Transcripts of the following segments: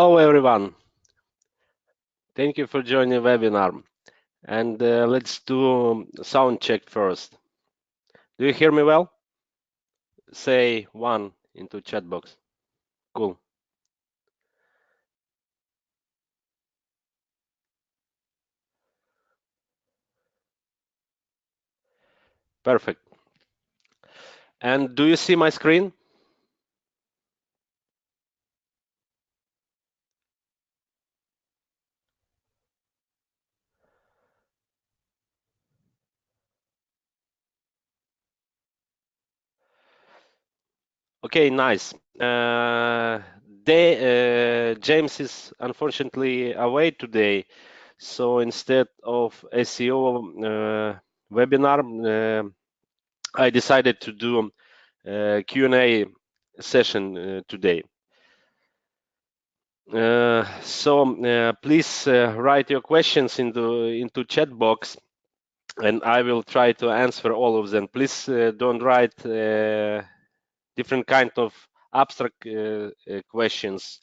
Hello everyone, thank you for joining the webinar. And let's do sound check first. Do you hear me well? Say one into chat box. Cool. Perfect. And do you see my screen? Okay, nice. James is unfortunately away today, so instead of SEO webinar, I decided to do Q&A session today. Please write your questions into chat box, and I will try to answer all of them. Please don't write different kind of abstract questions.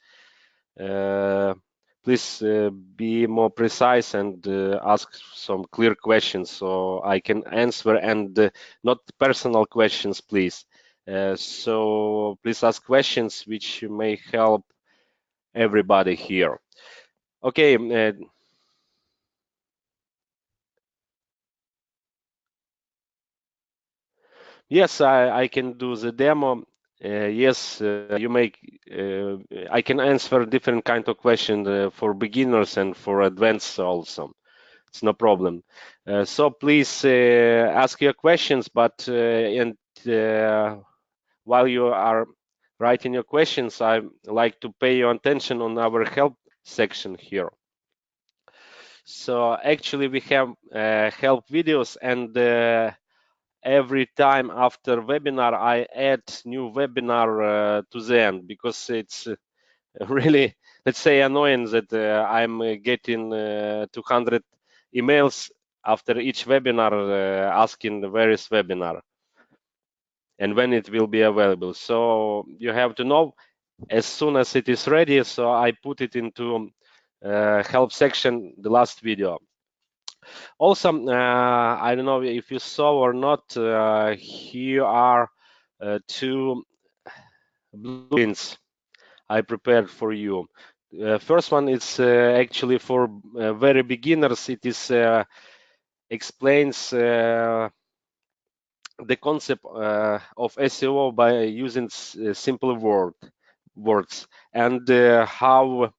Please be more precise and ask some clear questions so I can answer, and not personal questions, please. So please ask questions which may help everybody here. Okay. Yes, I can do the demo. Yes, you make. I can answer different kind of questions for beginners and for advanced also. It's no problem. So please ask your questions, but while you are writing your questions, I like to pay your attention on our help section here. So actually, we have help videos, and every time after webinar I add new webinar to the end, because it's really, let's say, annoying that I'm getting 200 emails after each webinar asking where is webinar and when it will be available. So you have to know as soon as it is ready. So I put it into help section, the last video. Also, I don't know if you saw or not, here are two blueprints I prepared for you. First one is actually for very beginners. It is explains the concept of SEO by using simple words, and how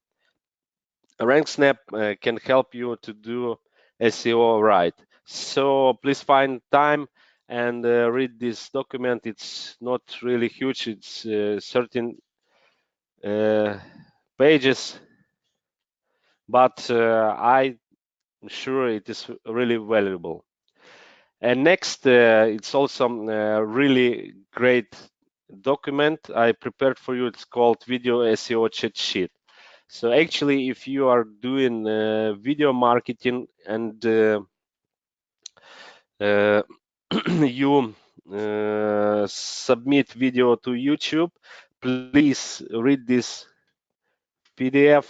RankSnap can help you to do SEO right. So please find time and read this document. It's not really huge. It's 13 pages, but I'm sure it is really valuable. And next, it's also a really great document I prepared for you. It's called Video SEO Cheat Sheet. So actually, if you are doing video marketing and you submit video to YouTube, please read this PDF.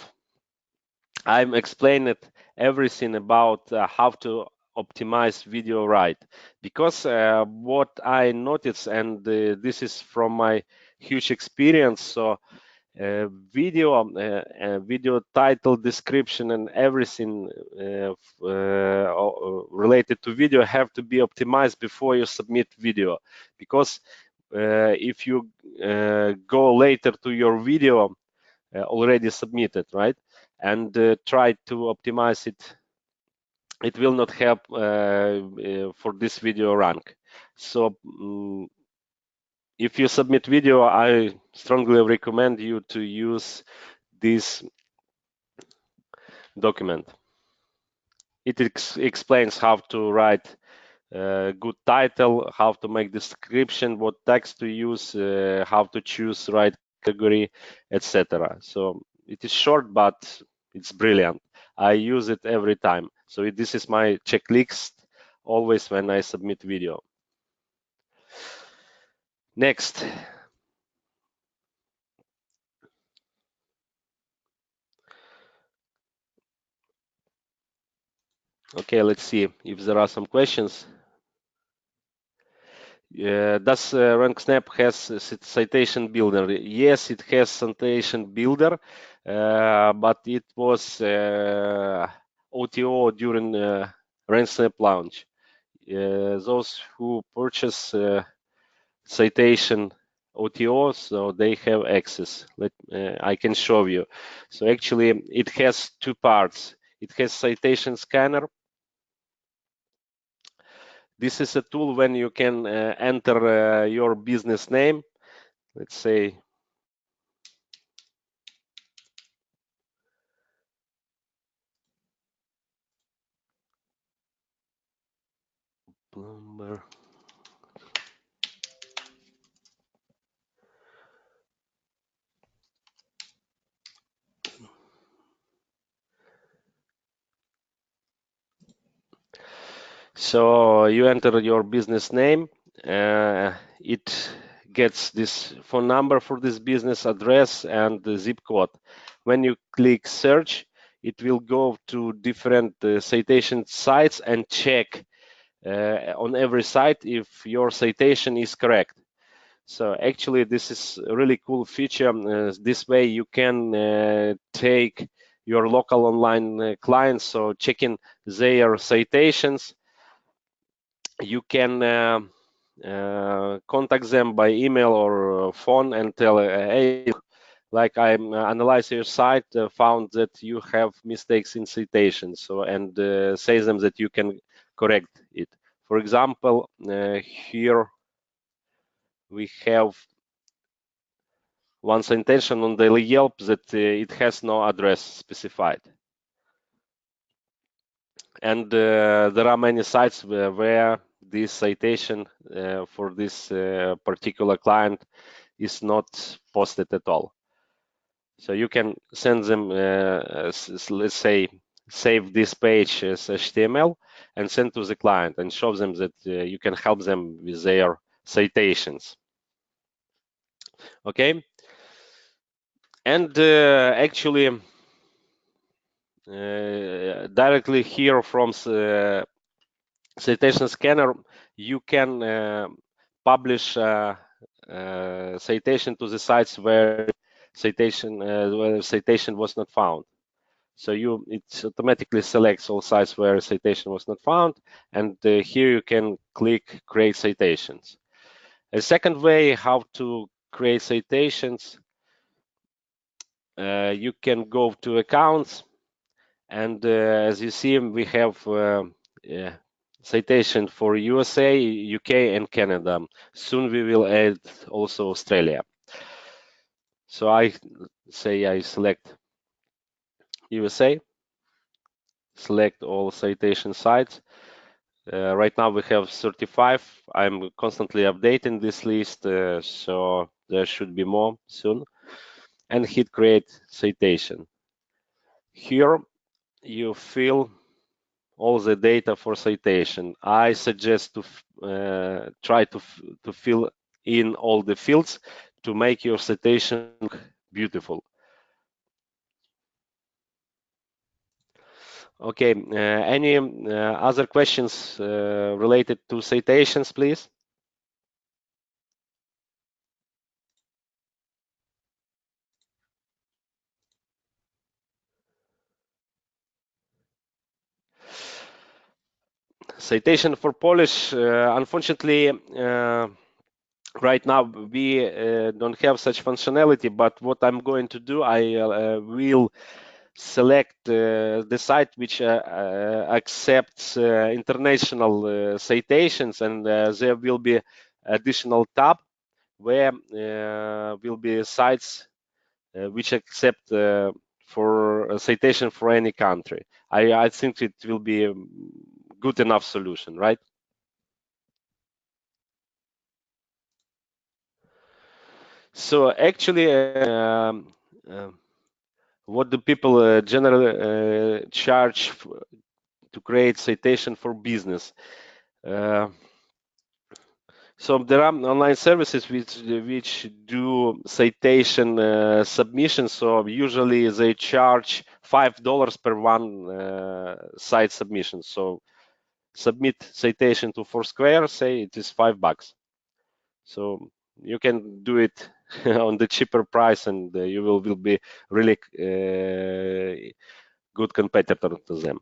I'm explaining everything about how to optimize video right, because what I noticed, and this is from my huge experience, so video title, description, and everything related to video have to be optimized before you submit video, because if you go later to your video already submitted, right, and try to optimize it, it will not help for this video rank. So if you submit video, I strongly recommend you to use this document. It explains how to write good title, how to make description, what text to use, how to choose right category, etc. So it is short, but it's brilliant. I use it every time. So this is my checklist always when I submit video. Next. Okay, let's see if there are some questions. Does RankSnap has a citation builder? Yes, it has citation builder, but it was OTO during RankSnap launch. Those who purchase citation OTO, so they have access. I can show you. So actually, it has two parts. It has citation scanner. This is a tool when you can enter your business name. Let's say plumber. So you enter your business name. It gets this phone number for this business address and the zip code. When you click search, it will go to different citation sites and check on every site if your citation is correct. So actually, this is a really cool feature. This way, you can take your local online clients, so checking their citations. You can contact them by email or phone and tell, hey, like I analyzed your site, found that you have mistakes in citations, so and say them that you can correct it. For example, here we have one citation on daily Yelp that it has no address specified. And there are many sites where this citation for this particular client is not posted at all. So you can send them, let's say, save this page as HTML and send to the client and show them that you can help them with their citations. Okay, and actually, directly here from citation scanner, you can publish citation to the sites where citation was not found. So it automatically selects all sites where citation was not found, and here you can click create citations. A second way how to create citations, you can go to accounts, and as you see, we have citation for USA, UK, and Canada. Soon we will add also Australia. So I select USA, select all citation sites. Right now we have 35. I'm constantly updating this list, so there should be more soon. And hit create citation. Here you fill all the data for citation. I suggest to try to fill in all the fields to make your citation look beautiful. Okay, any other questions related to citations, please? Citation for Polish, unfortunately, right now we don't have such functionality, but what I'm going to do, I will select the site which accepts international citations, and there will be additional tab where will be sites which accept for a citation for any country. I think it will be a good enough solution, right? So actually, what do people generally charge to create citation for business? So there are online services which do citation submission. So usually they charge $5 per one site submission. So submit citation to Foursquare, say it is $5. So you can do it on the cheaper price, and you will be really good competitor to them.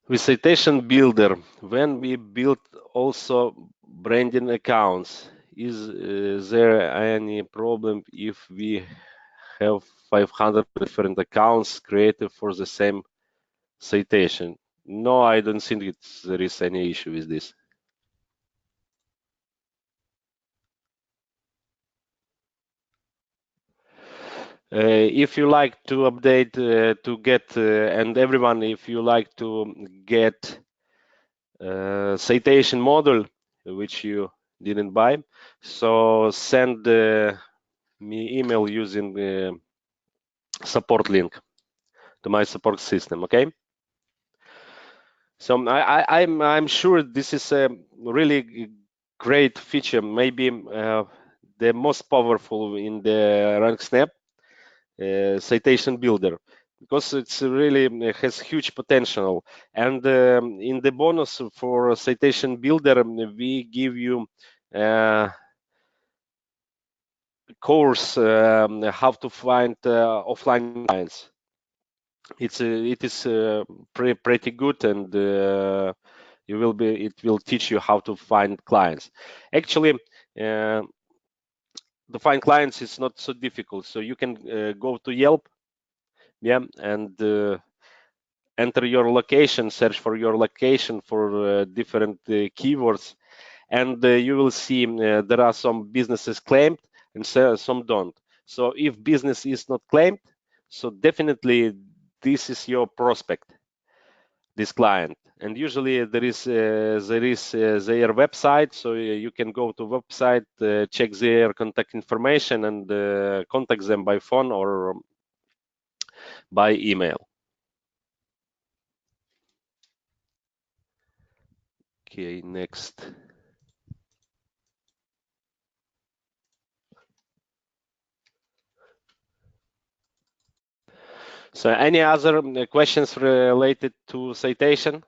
With Citation Builder, when we build also branding accounts, is there any problem if we have 500 different accounts created for the same citation? No, I don't think there is any issue with this. If you like to update to get and everyone, if you like to get citation model which you didn't buy, so send me email using the support link to my support system. Okay. So I'm sure this is a really great feature, maybe the most powerful in the RankSnap citation builder, because it's really has huge potential. And in the bonus for citation builder, we give you course how to find offline clients. It is pretty good, and it will teach you how to find clients. Actually, to find clients is not so difficult. So you can go to Yelp, yeah, and enter your location, search for your location for different keywords, and you will see there are some businesses claimed and some don't. So if business is not claimed, so definitely this is your prospect, this client. And usually there is their website, so you can go to website, check their contact information, and contact them by phone or by email. Okay, next. So any other questions related to citation?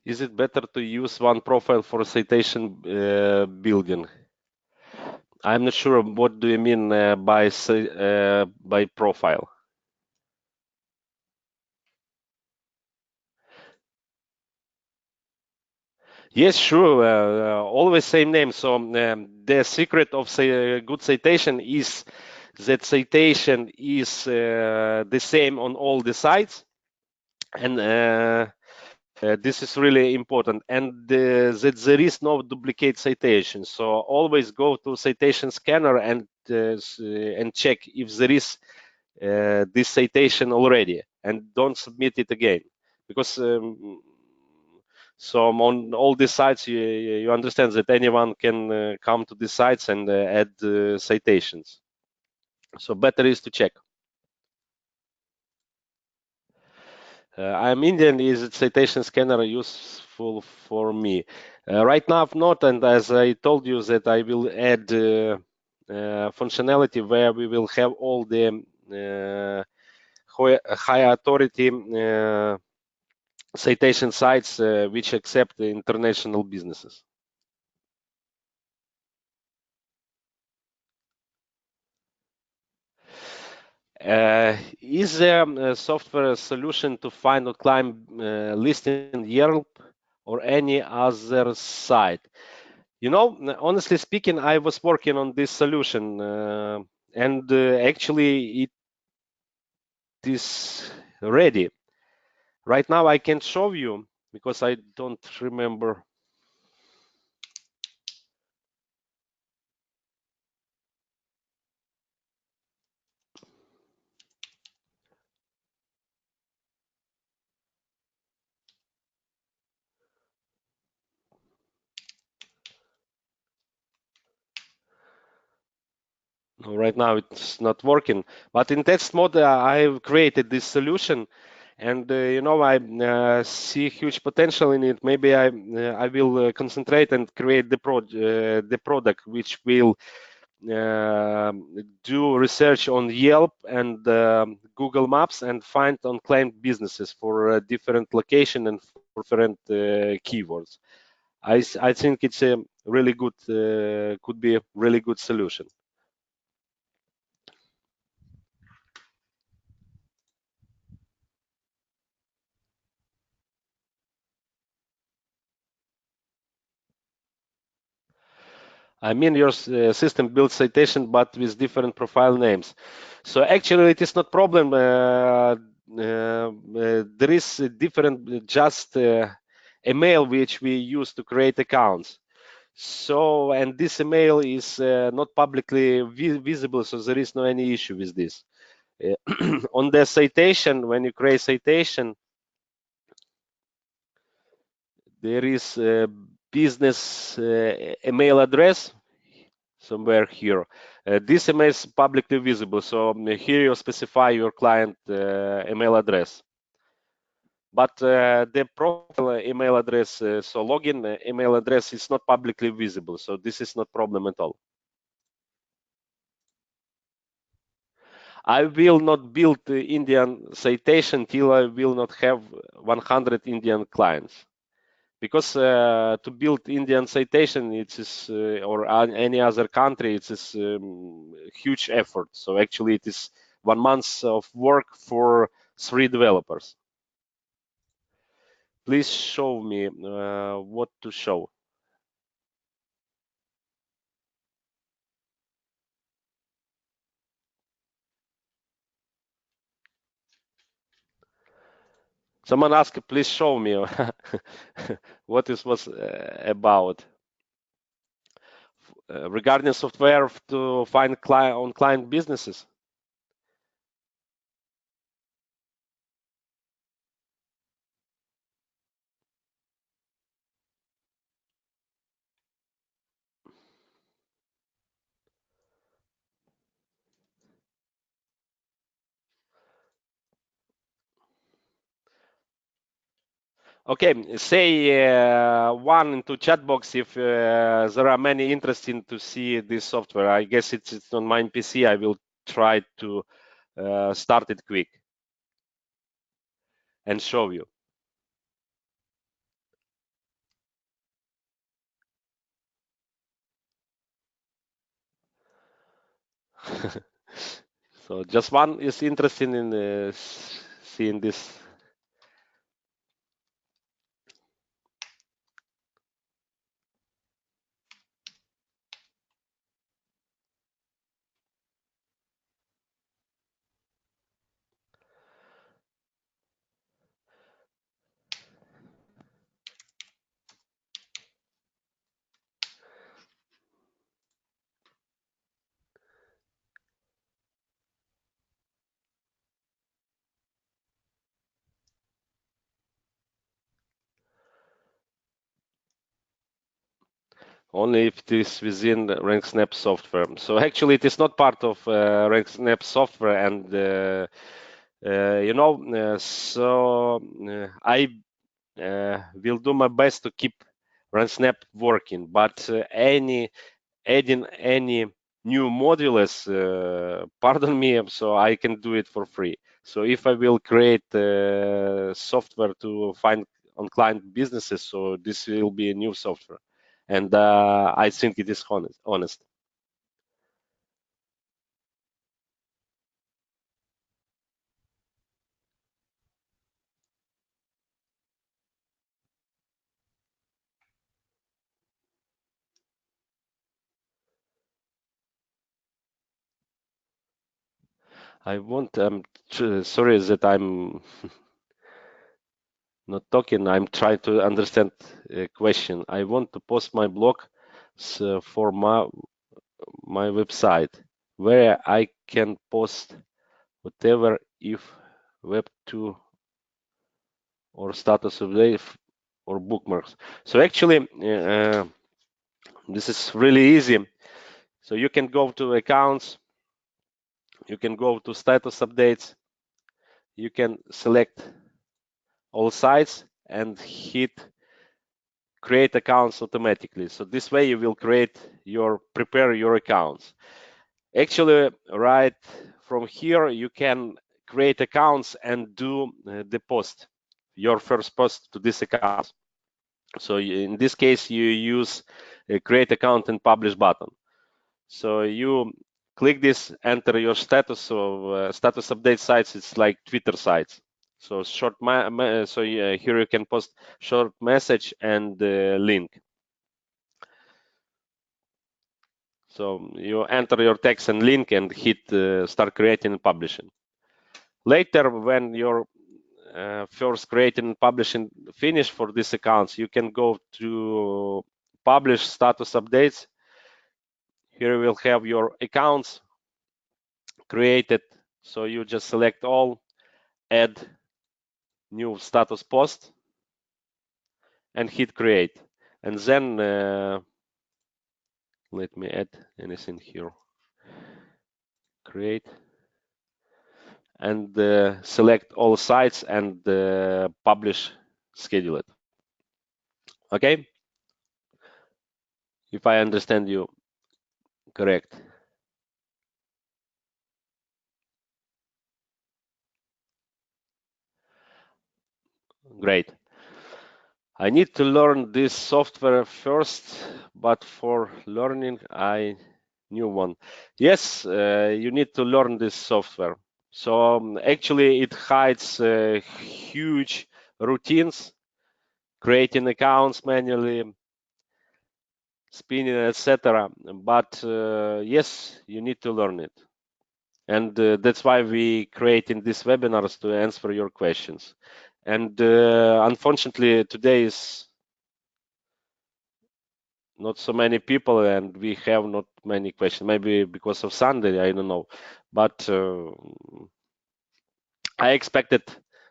Is it better to use one profile for citation building? I'm not sure what do you mean by profile. Yes, sure. Always same name. So the secret of good citation is that citation is the same on all the sites, and this is really important. And that there is no duplicate citation. So always go to citation scanner and check if there is this citation already, and don't submit it again, because so on all these sites you understand that anyone can come to these sites and add citations, so better is to check. I'm Indian. Is it citation scanner useful for me? Right now not, and as I told you that I will add functionality where we will have all the high authority citation sites which accept international businesses. Is there a software solution to find or climb listing Yelp or any other site? You know, honestly speaking, I was working on this solution, and actually it is ready. Right now I can show you because I don't remember Right now it's not working, but in test mode I've created this solution, and I see huge potential in it. Maybe I will concentrate and create the product which will uh, do research on Yelp and Google Maps and find unclaimed businesses for different location and for different keywords. I think it's a really good could be a really good solution. I mean, your system builds citation, but with different profile names. So actually, it is not problem. There is a different, just email which we use to create accounts. So, and this email is not publicly visible, so there is no any issue with this. On the citation, when you create citation, there is a business email address somewhere here. This email is publicly visible, so here you specify your client email address. But the profile email address, so login email address is not publicly visible, so this is not problem at all. I will not build the Indian citation till I will not have 100 Indian clients. Because to build Indian citation, it is or any other country, it is huge effort. So actually, it is 1 month of work for 3 developers. Please show me what to show. Someone asked, please show me what this was about. Regarding software to find client businesses. Okay, say one into chat box if there are many interesting to see this software. I guess it's on my PC. I will try to start it quick and show you. So just one is interested in seeing this. Only if it is within the RankSnap software. So actually, it is not part of RankSnap software, and I will do my best to keep RankSnap working. But adding any new modules, pardon me, so I can do it for free. So if I will create software to find on client businesses, so this will be a new software, and I think it is honest. I want. Sorry that I'm not talking. I'm trying to understand a question. I want to post my blog for my website where I can post whatever if web 2 or status update or bookmarks. So actually, this is really easy. So you can go to accounts you can go to status updates. You can select all sites and hit create accounts automatically. So this way you will prepare your accounts. Actually, right from here, you can create accounts and do the post, your first post to this account. So in this case, you use a create account and publish button. So you click this, enter your status. So status update sites, it's like Twitter sites. So here you can post short message and link. So you enter your text and link and hit start creating and publishing. Later, when your first creating and publishing finish for these accounts, you can go to publish status updates. Here you will have your accounts created. So you just select all, add new status post, and hit create. And then let me add anything here. Create. And select all sites and publish, schedule it. Okay? If I understand you correct. Great. I need to learn this software first, but for learning, I knew one. Yes, you need to learn this software. So actually, it hides huge routines, creating accounts manually, spinning, etc. But yes, you need to learn it. And that's why we creating these webinars to answer your questions. And unfortunately, today is not so many people, and we have not many questions. Maybe because of Sunday, I don't know. But I expected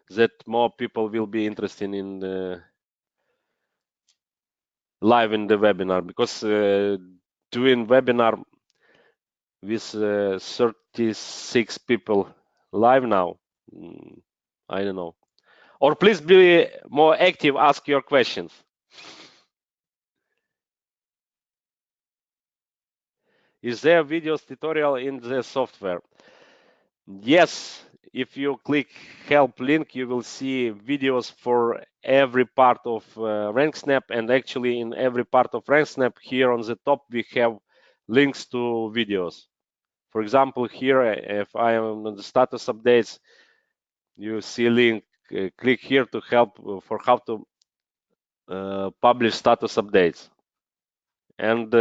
that more people will be interested in live in the webinar, because doing webinar with 36 people live now, I don't know. Or please be more active, ask your questions. Is there videos tutorial in the software? Yes, if you click help link, you will see videos for every part of RankSnap, and actually in every part of RankSnap here on the top we have links to videos. For example, here if I am on the status updates, you see link, click here to help for how to publish status updates. And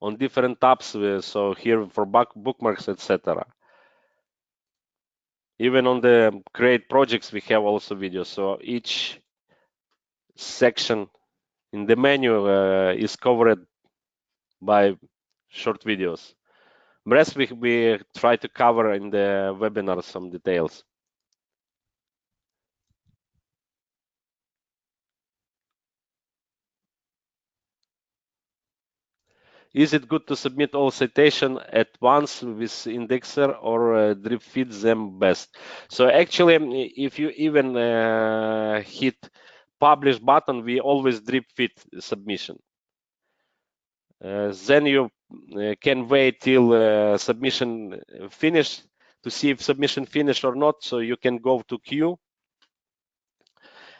on different tabs, so here for bookmarks, etc. Even on the create projects, we have also videos. So each section in the menu is covered by short videos. Rest we try to cover in the webinar some details. Is it good to submit all citation at once with indexer, or drip feed them best? So actually, if you even hit publish button, we always drip feed submission. Then you can wait till submission finish to see if submission finished or not. So you can go to queue,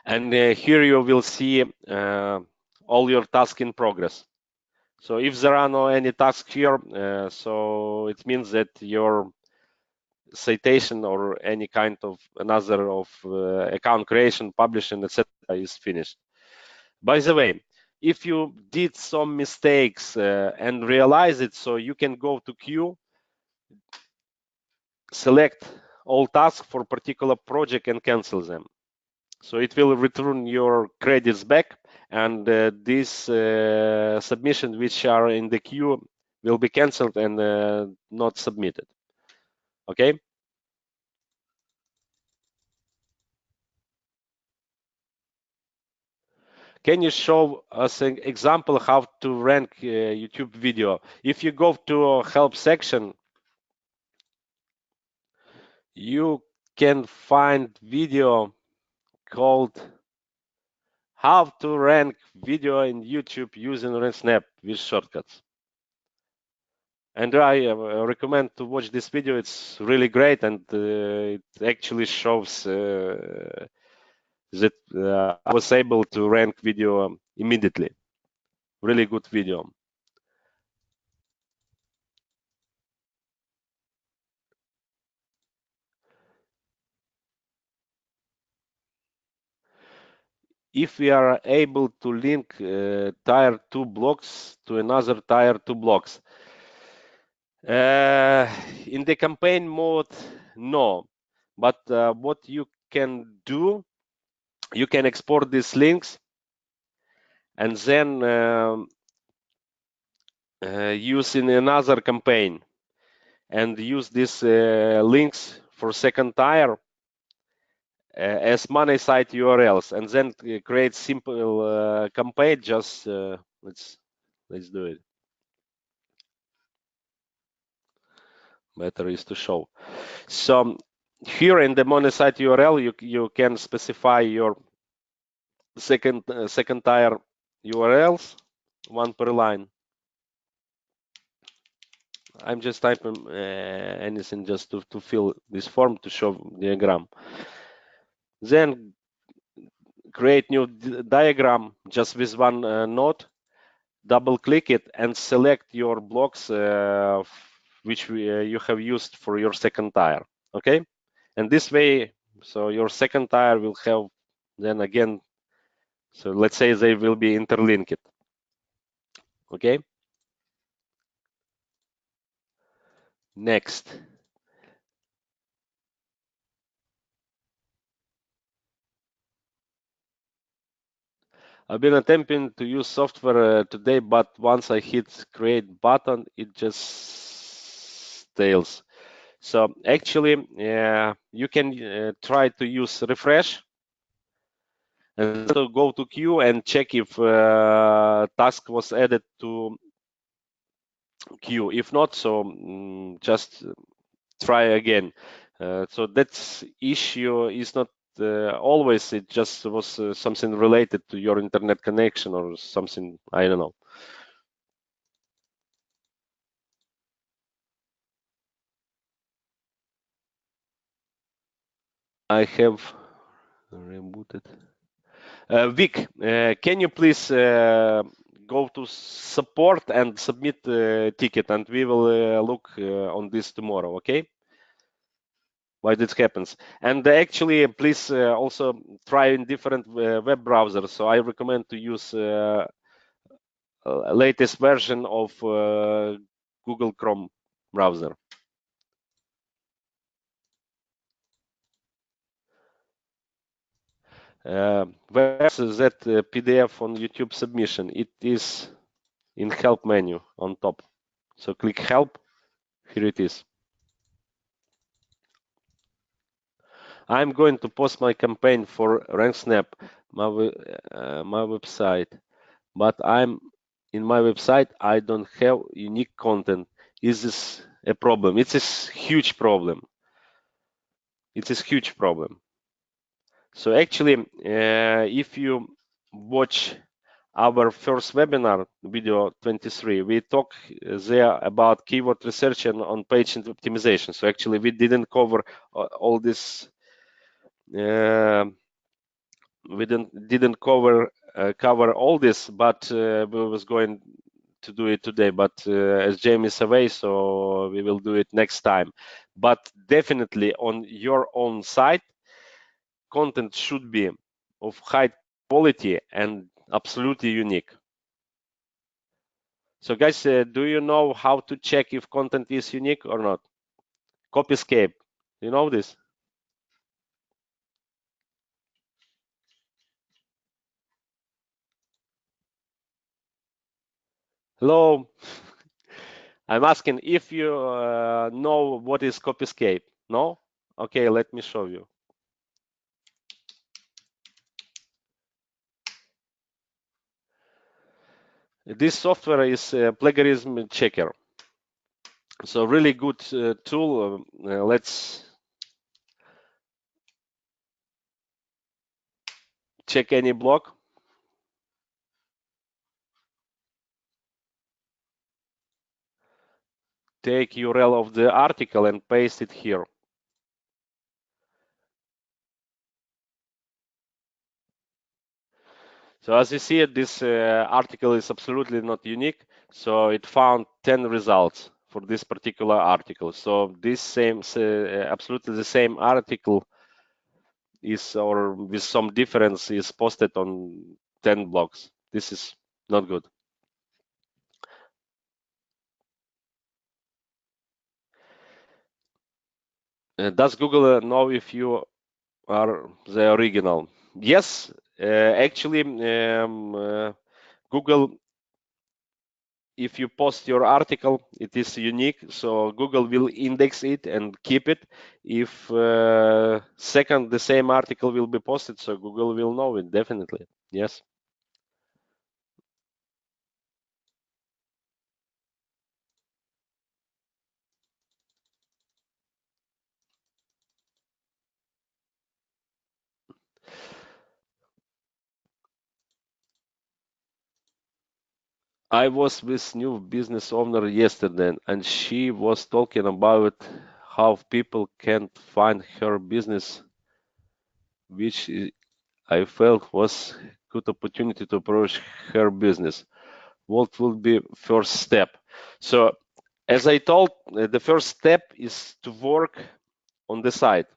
and here you will see all your tasks in progress. So if there are no any tasks here, so it means that your citation or any kind of another of account creation, publishing, etc. is finished. By the way, if you did some mistakes and realize it, so you can go to queue, select all tasks for particular project and cancel them. So it will return your credits back, and these submissions which are in the queue will be canceled and not submitted. Okay. Can you show us an example how to rank YouTube video? If you go to help section, you can find video called How to Rank Video in YouTube using RankSnap with shortcuts. And I recommend to watch this video. It's really great, and it actually shows that I was able to rank video immediately. Really good video. If we are able to link tier 2 blocks to another tier 2 blocks, in the campaign mode, no. But what you can do, you can export these links and then use in another campaign and use these links for second tier as money site URLs, and then create simple campaign. Just let's do it. Better is to show. So here in the money site URL, you can specify your second tier URLs, one per line. I'm just typing anything just to fill this form to show diagram. Then create new diagram just with one node, double click it and select your blocks which you have used for your second tier. Okay, and this way, so your second tier will have then again, so let's say they will be interlinked. Okay, next. I've been attempting to use software today, but once I hit create button, it just fails. So actually, you can try to use refresh and so go to queue and check if task was added to queue. If not, so just try again. So that issue is not always, it just was something related to your internet connection or something, I don't know. I have rebooted. Vic, can you please go to support and submit ticket, and we will look on this tomorrow, okay? Why this happens. And actually, please also try in different web browsers. So I recommend to use latest version of Google Chrome browser. Where's that PDF on YouTube submission? It is in help menu on top. So click help. Here it is. I'm going to post my campaign for RankSnap, my website, but I'm in my website. I don't have unique content. Is this a problem? It's a huge problem. It's a huge problem. So actually, if you watch our first webinar, video 23, we talk there about keyword research and on-page optimization. So actually, we didn't cover all this. We didn't cover all this, but we was going to do it today. But as Jamie is away, so we will do it next time. But definitely on your own site, content should be of high quality and absolutely unique. So guys, do you know how to check if content is unique or not? Copy escape. You know this? Hello? I'm asking if you know what is copy escape. No? Okay, let me show you. This software is a plagiarism checker. So really good tool. Let's check any blog. Take URL of the article and paste it here. So as you see, this article is absolutely not unique. So it found 10 results for this particular article. So this same, absolutely the same article is, or with some difference, is posted on 10 blogs. This is not good. Does Google know if you are the original? Yes, actually, Google, if you post your article, it is unique, so Google will index it and keep it. If second the same article will be posted, so Google will know it definitely. Yes. I was with new business owner yesterday, and she was talking about how people can't find her business, which I felt was good opportunity to approach her business. What will be first step? So, as I told, the first step is to work on the site,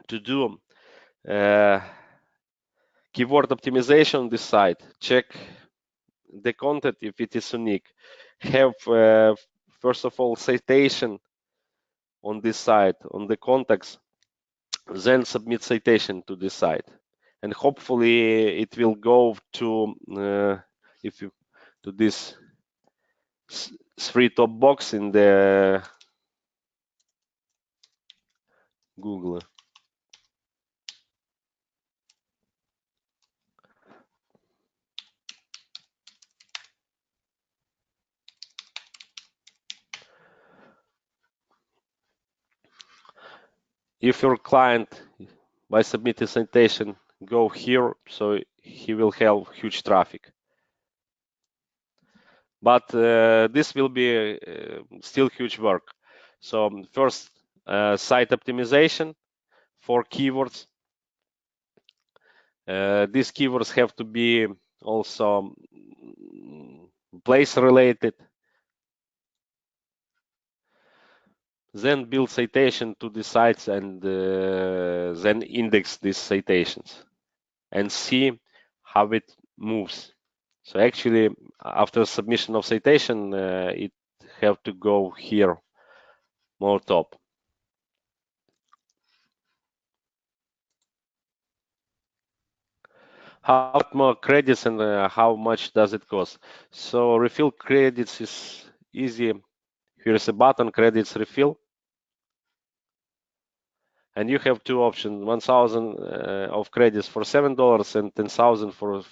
to do keyword optimization on the site, check the content if it is unique, have first of all citation on this site, on the context, then submit citation to the site, and hopefully it will go to if you to this three top box in the Google. If your client by submitting citation go here, so he will have huge traffic. But this will be still huge work. So first, site optimization for keywords. These keywords have to be also place related. Then build citation to the sites and then index these citations and see how it moves. So actually, after submission of citation, it have to go here more top. How more credits and how much does it cost? So refill credits is easy. Here's a button, credits refill. And you have two options, 1,000 of credits for $7 and 10,000 for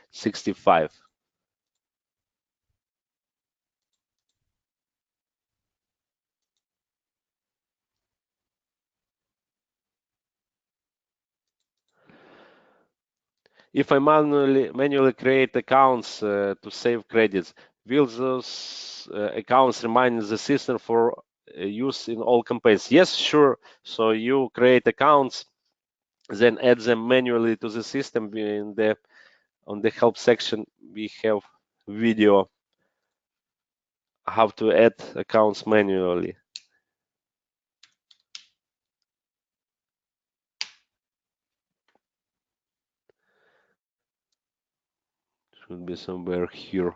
65. If I manually create accounts to save credits, will those accounts remain in the system for use in all campaigns? Yes, sure. So you create accounts, then add them manually to the system. In the on the help section, we have video how to add accounts manually. Should be somewhere here.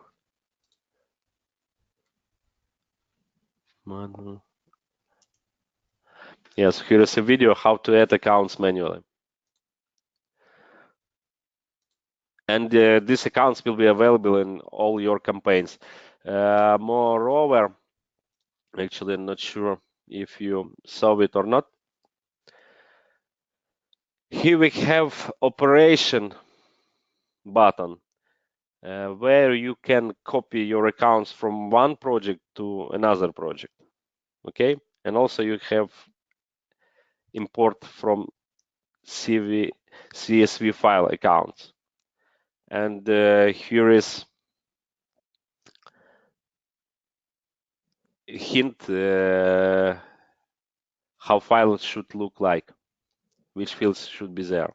Manual. Yes, here is a video how to add accounts manually. And these accounts will be available in all your campaigns. Moreover, actually, I'm not sure if you saw it or not. Here we have operation button where you can copy your accounts from one project to another project. Okay, and also you have import from CV CSV file accounts. And here is a hint how files should look like, which fields should be there.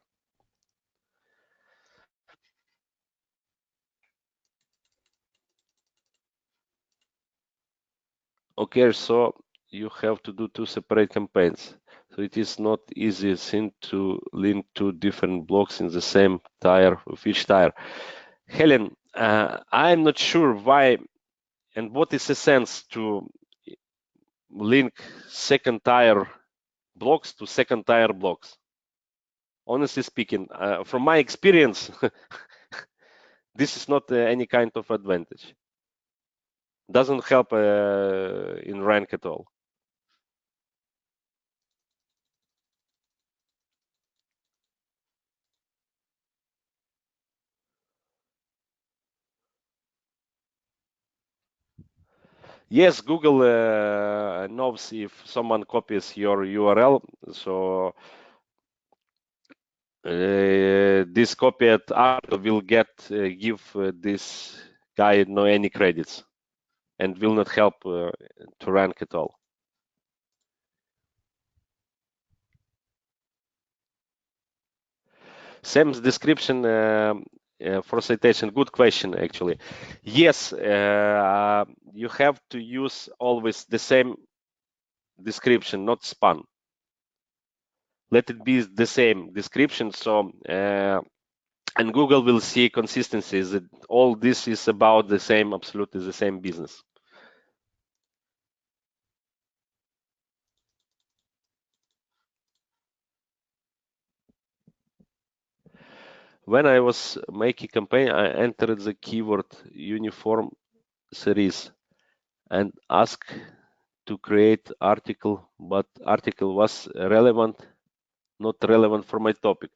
Okay, so you have to do two separate campaigns. So it is not easy thing to link two different blocks in the same tire of each tire. Helen, I'm not sure why and what is the sense to link second tire blocks to second tire blocks. Honestly speaking, from my experience, this is not any kind of advantage. Doesn't help in rank at all. Yes, Google knows if someone copies your URL, so this copied article will give this guy no any credits and will not help to rank at all. Sam's description for citation, good question actually. Yes, you have to use always the same description, not span. Let it be the same description. So, and Google will see consistencies that all this is about the same, absolutely the same business. When I was making campaign, I entered the keyword uniform series and asked to create article, but article was relevant, not relevant for my topic.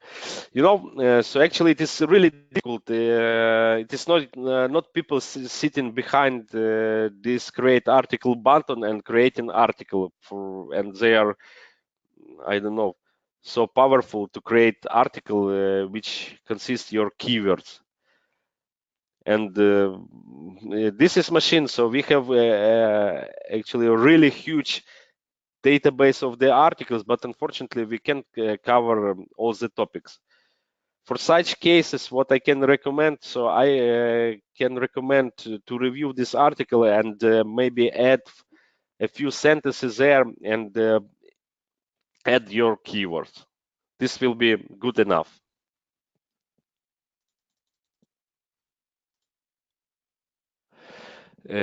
You know, so actually it is really difficult. It is not people sitting behind this create article button and creating article for, and they are, I don't know, so powerful to create article which consists your keywords. And this is machine, so we have actually a really huge database of the articles, but unfortunately we can't cover all the topics. For such cases, what I can recommend, so I can recommend to review this article and maybe add a few sentences there and add your keywords. This will be good enough.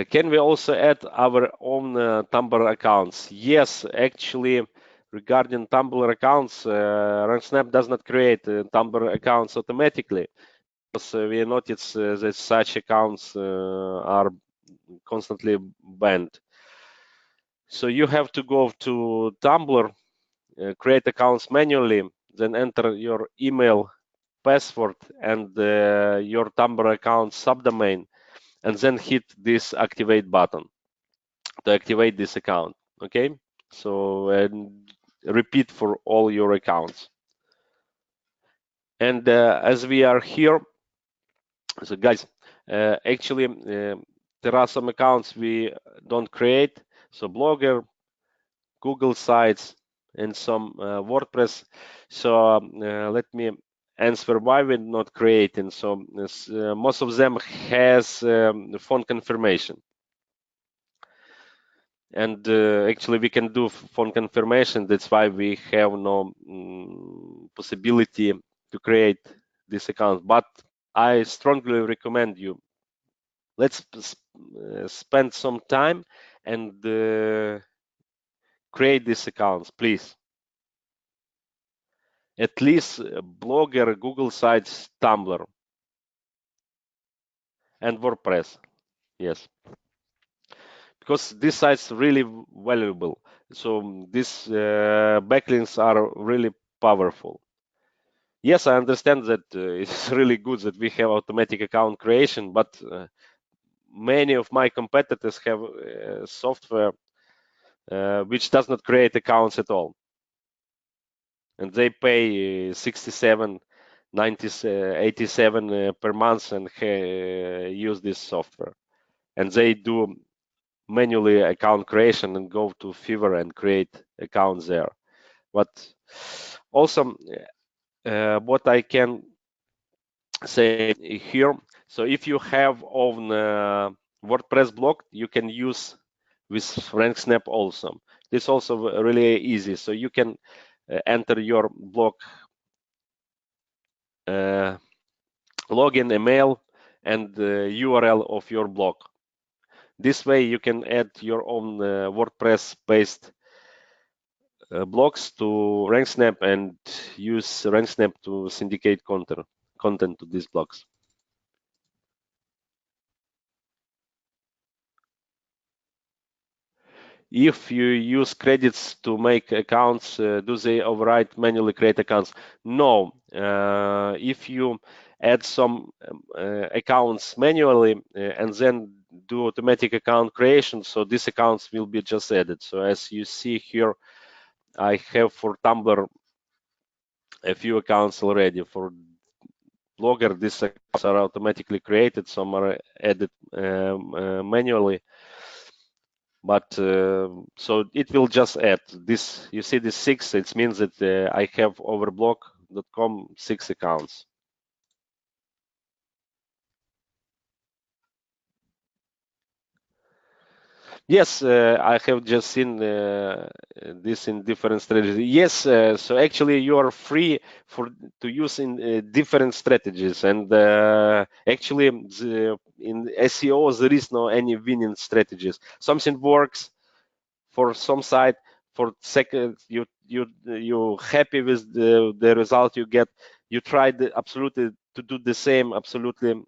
Can we also add our own Tumblr accounts? Yes, actually, regarding Tumblr accounts, RankSnap does not create Tumblr accounts automatically. Because we notice that such accounts are constantly banned. So you have to go to Tumblr, create accounts manually, then enter your email, password, and your Tumblr account subdomain, and then hit this activate button to activate this account. Okay, so and repeat for all your accounts. And as we are here, so guys, actually there are some accounts we don't create. So Blogger, Google Sites, and some WordPress. So let me answer why we're not creating. So most of them has phone confirmation. And actually we can do phone confirmation. That's why we have no possibility to create this account. But I strongly recommend you, let's spend some time and create these accounts, please. At least Blogger, Google Sites, Tumblr, and WordPress. Yes, because these sites really valuable. So these backlinks are really powerful. Yes, I understand that it's really good that we have automatic account creation, but many of my competitors have software which does not create accounts at all. And they pay 67 87 per month and use this software. And they do manually account creation and go to Fiverr and create accounts there. But also, what I can say here, so if you have own WordPress blog, you can use with RankSnap also. This also really easy. So you can enter your blog login, email, and URL of your blog. This way you can add your own WordPress-based blogs to RankSnap and use RankSnap to syndicate content to these blogs. If you use credits to make accounts, do they override manually create accounts? No. If you add some accounts manually and then do automatic account creation, so these accounts will be just added. So as you see here, I have for Tumblr a few accounts already. For Blogger, these accounts are automatically created, some are added manually. But so it will just add this. You see this 6, it means that I have over blog.com 6 accounts. Yes, I have just seen this in different strategies. Yes, so actually you are free for to use in different strategies, and actually in SEO there is no any winning strategies. Something works for some site, for second you happy with the result you get. You tried absolutely to do the same absolutely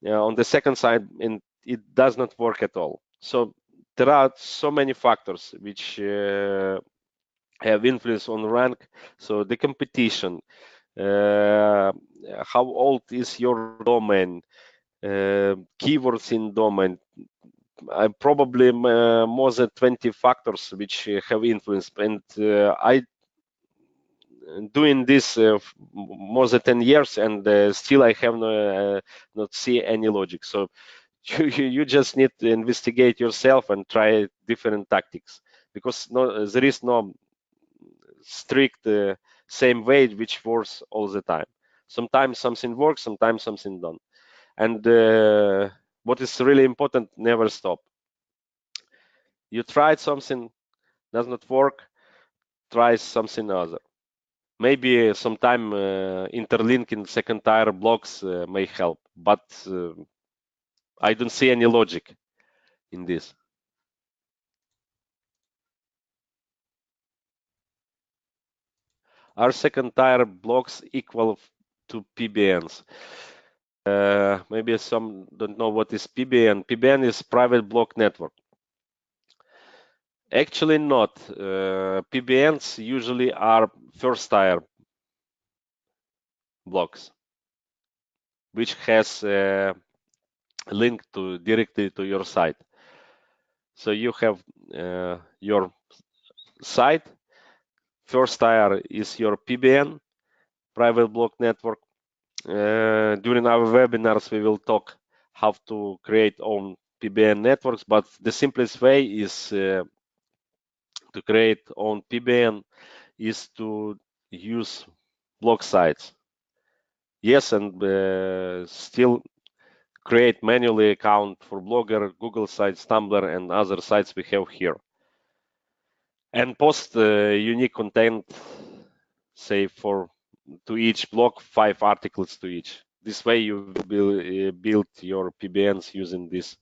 on the second side, and it does not work at all. So there are so many factors which have influence on rank. So the competition, how old is your domain, keywords in domain. Probably more than 20 factors which have influence, and I doing this more than 10 years, and still I have not see any logic. So you just need to investigate yourself and try different tactics, because there is no strict same way which works all the time. Sometimes something works, sometimes something don't. And what is really important, never stop. You tried something, does not work, try something other. Maybe sometime interlinking second tier blocks may help, but I don't see any logic in this. Are second tier blocks equal to PBNs? Maybe some don't know what is PBN. PBN is private block network. Actually not. PBNs usually are first tier blocks, which has link to directly to your site. So you have your site. First tier is your PBN, private block network. During our webinars, we will talk how to create own PBN networks, but the simplest way is to create own PBN is to use blog sites. Yes, and still create manually account for Blogger, Google sites, Tumblr, and other sites we have here. And post unique content, say to each blog, 5 articles to each. This way you will build your PBNs using these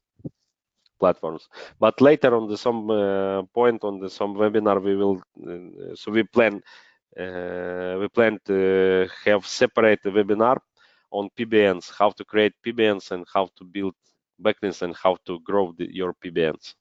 platforms. But later on some point on some webinar we will so we plan to have separate webinar on PBNs, how to create PBNs and how to build backlinks and how to grow your PBNs.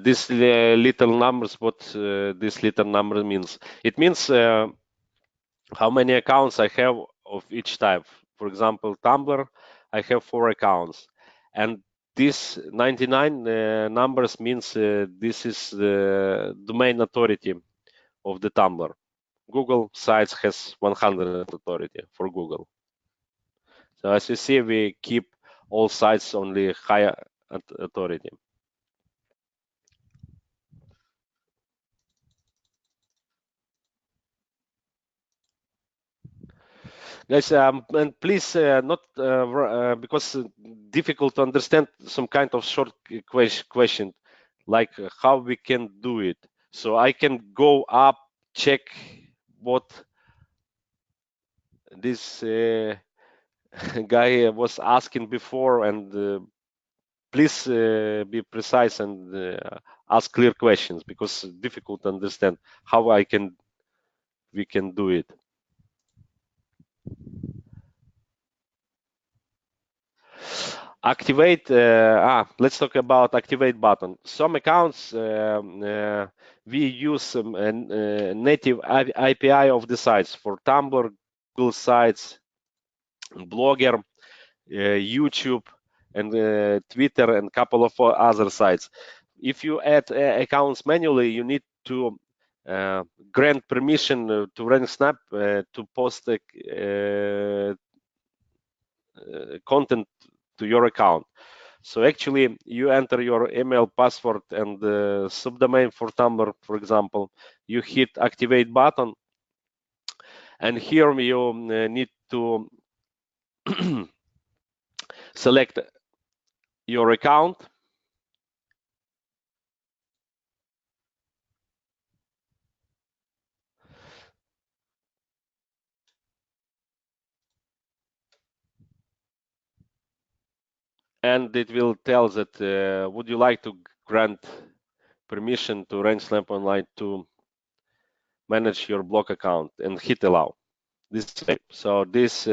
This little numbers, what this little number means? It means how many accounts I have of each type. For example, Tumblr, I have 4 accounts, and this 99 numbers means this is the domain authority of the Tumblr. Google sites has 100 authority for Google. So as you see, we keep all sites only higher authority. Guys, and please not because difficult to understand some kind of short question like how we can do it. So I can go up, check what this guy was asking before, and please be precise and ask clear questions because difficult to understand how we can do it. Activate. Let's talk about activate button. Some accounts we use a native API of the sites for Tumblr, Google sites, Blogger, YouTube, and Twitter, and a couple of other sites. If you add accounts manually, you need to grant permission to RankSnap to post content to your account. So actually, you enter your email password and subdomain for Tumblr, for example. You hit activate button, and here you need to select your account. And it will tell that would you like to grant permission to RankSnap Online to manage your blog account, and hit allow. This way. So this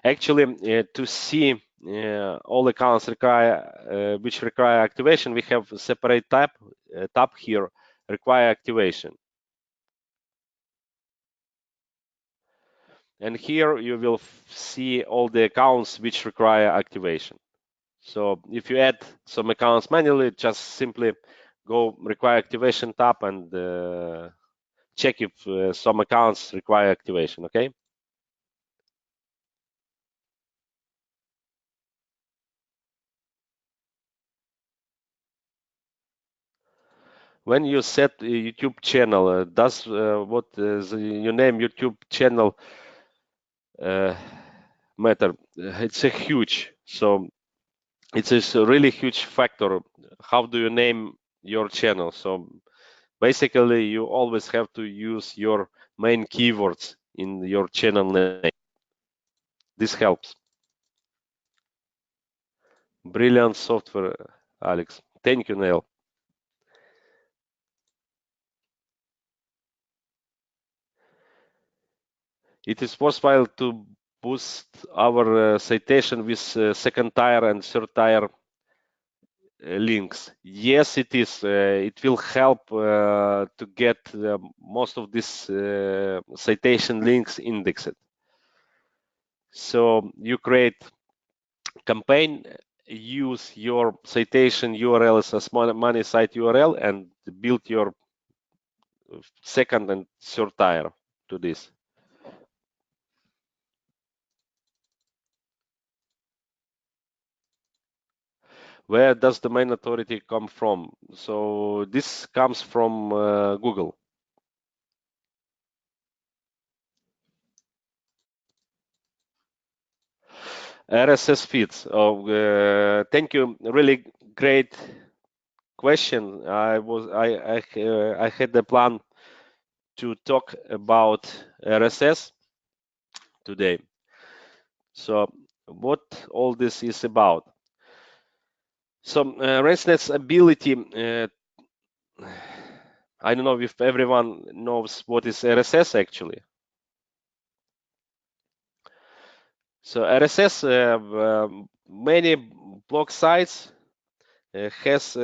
actually to see all accounts require which require activation, we have a separate tab here, require activation. And here you will see all the accounts which require activation. So if you add some accounts manually, just simply go require activation tab and check if some accounts require activation, okay? When you set a YouTube channel, does what you name YouTube channel matter? It's a huge, so it's a really huge factor. How do you name your channel? So basically, you always have to use your main keywords in your channel name. This helps. Brilliant software, Alex. Thank you, Neil. It is possible to boost our citation with second tier and third tier links. Yes, it is. It will help to get most of these citation links indexed. So you create campaign, use your citation URLs as money site URL, and build your second and third tier to this. Where does the main authority come from? So this comes from Google. RSS feeds. Oh, thank you. Really great question. I had the plan to talk about RSS today. So what all this is about? So ResNet's ability. I don't know if everyone knows what is RSS actually. So RSS, many blog sites has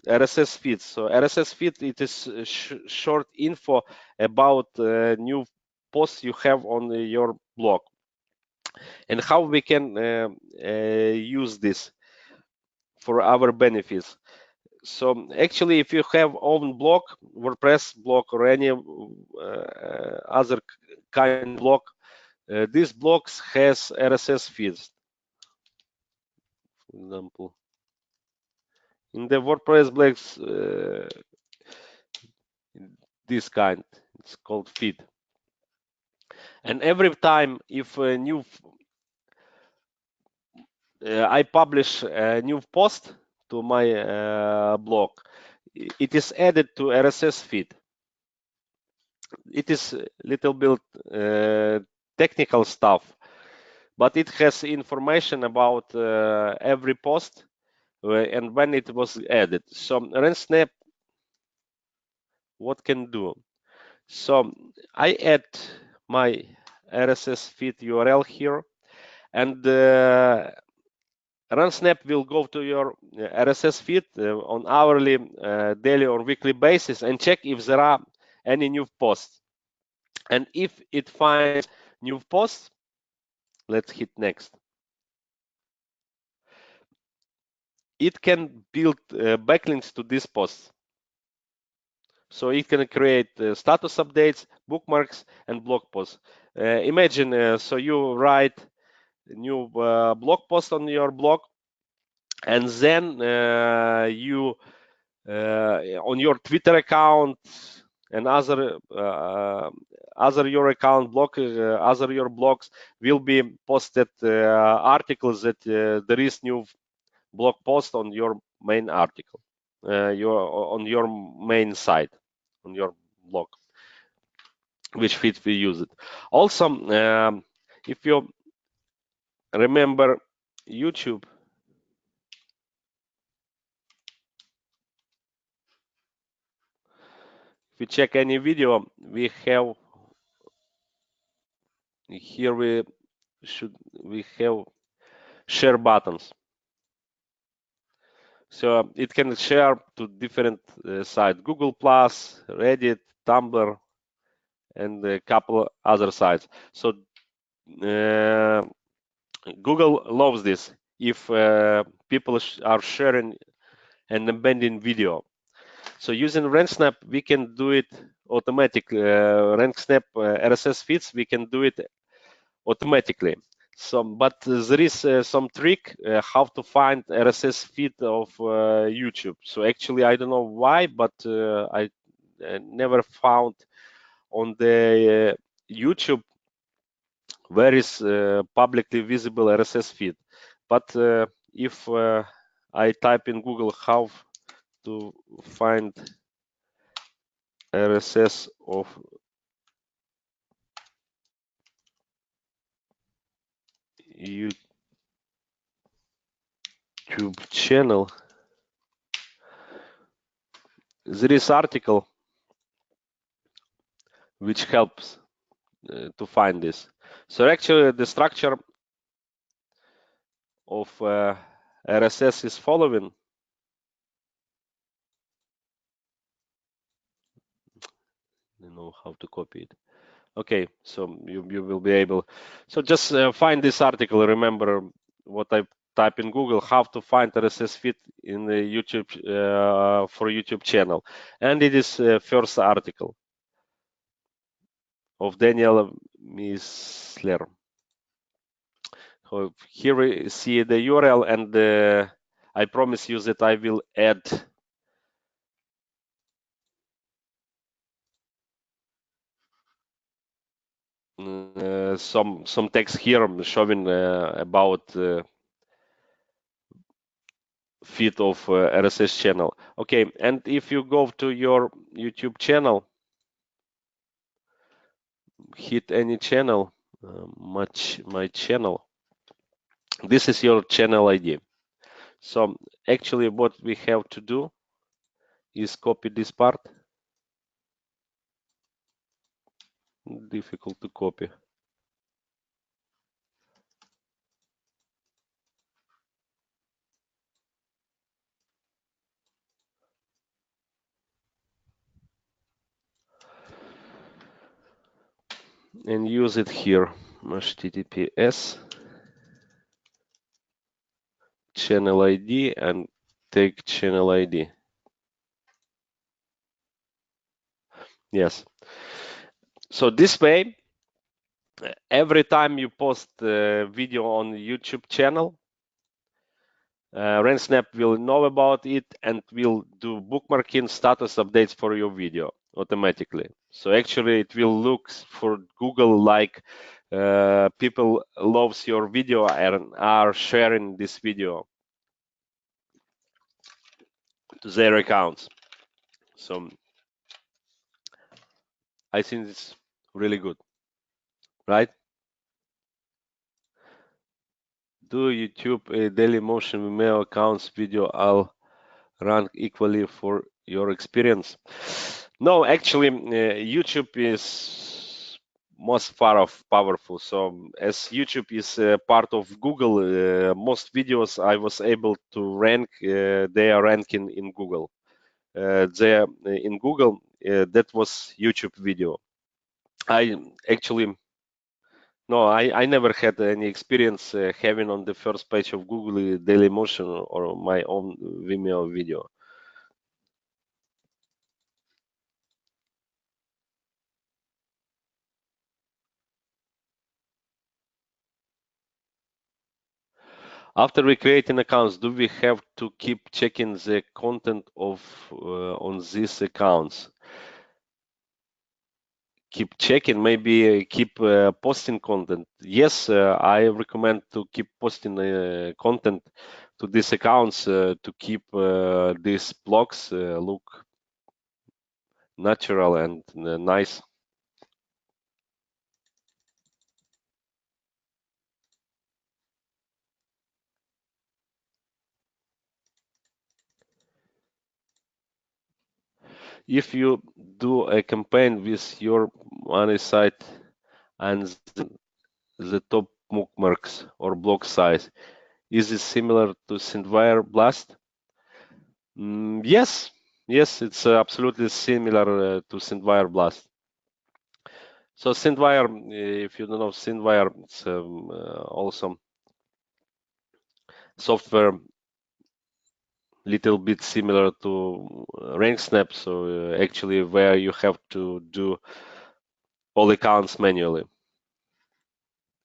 RSS feed. So RSS feed, it is short info about new posts you have on your blog, and how we can use this for our benefits. So actually, if you have own blog, WordPress blog, or any other kind of blog, these blogs has RSS feeds. For example, in the WordPress blogs, this kind, it's called feed. And every time if a new I publish a new post to my blog, it is added to RSS feed. It is a little bit technical stuff, but it has information about every post and when it was added. So RankSnap, what can do? So I add my RSS feed URL here, and RankSnap will go to your RSS feed on hourly, daily, or weekly basis and check if there are any new posts. And if it finds new posts, let's hit next. It can build backlinks to these posts. So it can create status updates, bookmarks, and blog posts. Imagine, so you write a new blog post on your blog, and then you on your Twitter account and other your account blog, other your blogs will be posted articles that there is new blog post on your main article, on your main site, on your blog, which feed we use it. Also, if you remember YouTube, if you check any video, we have here we have share buttons. So it can share to different sites, Google Plus, Reddit, Tumblr, and a couple other sites. So Google loves this if people are sharing and embedding video. So using RankSnap, we can do it automatically. RankSnap RSS feeds, we can do it automatically. So, but there is some trick how to find RSS feed of YouTube. So actually, I don't know why, but I never found on the YouTube where is publicly visible RSS feed. But if I type in Google how to find RSS of YouTube channel, there is article which helps to find this. So actually the structure of RSS is following. I know how to copy it. Okay, so you will be able. So just find this article. Remember what I type in Google, how to find RSS feed in the YouTube for YouTube channel, and it is first article of Daniel Misler. So here we see the URL, and I promise you that I will add some text here showing about feed of RSS channel. Okay, and if you go to your YouTube channel, hit any channel, my channel. This is your channel ID. So actually, what we have to do is copy this part. Difficult to copy. and use it here. HTTPS channel ID and take channel ID. Yes. So this way, every time you post a video on YouTube channel, RankSnap will know about it and will do bookmarking status updates for your video automatically. So actually it will look for Google like people loves your video and are sharing this video to their accounts. So I think it's really good, right? Do YouTube daily motion Vimeo accounts video all rank equally for your experience? No, actually, YouTube is most far of powerful. So as YouTube is part of Google, most videos I was able to rank, they are ranking in Google. They in Google, that was YouTube video. I actually no, I never had any experience having on the first page of Google Dailymotion or my own Vimeo video. After we creating accounts, do we have to keep checking the content of on these accounts? Keep checking, maybe keep posting content. Yes, I recommend to keep posting content to these accounts to keep these blogs look natural and nice. If you do a campaign with your money site and the top bookmarks or block size, is it similar to Sendwire Blast? Yes, yes, it's absolutely similar to Sendwire Blast. So Sendwire, if you don't know Sendwire, it's also software little bit similar to RankSnap. So actually, where you have to do all accounts manually,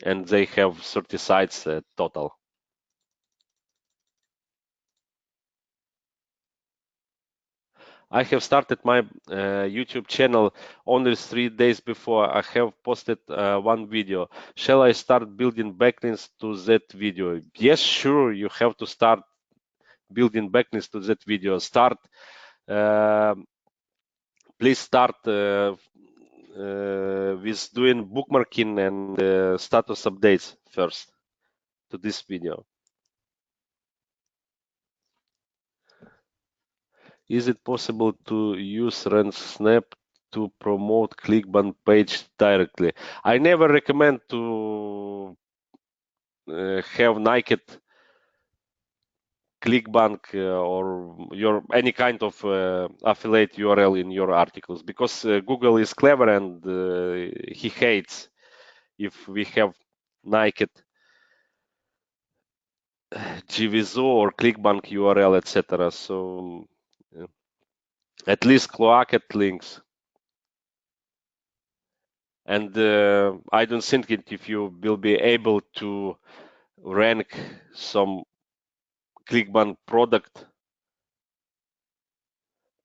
and they have 30 sites total. I have started my YouTube channel only 3 days before I have posted one video. Shall I start building backlinks to that video? Yes, sure. You have to start building backlinks to that video. Uh, please start with doing bookmarking and status updates first to this video. Is it possible to use RankSnap to promote ClickBank page directly? I never recommend to have naked ClickBank or your any kind of affiliate URL in your articles because Google is clever and he hates if we have naked GVZO or ClickBank URL, etc. So at least cloaked links. And I don't think it if you will be able to rank some ClickBank product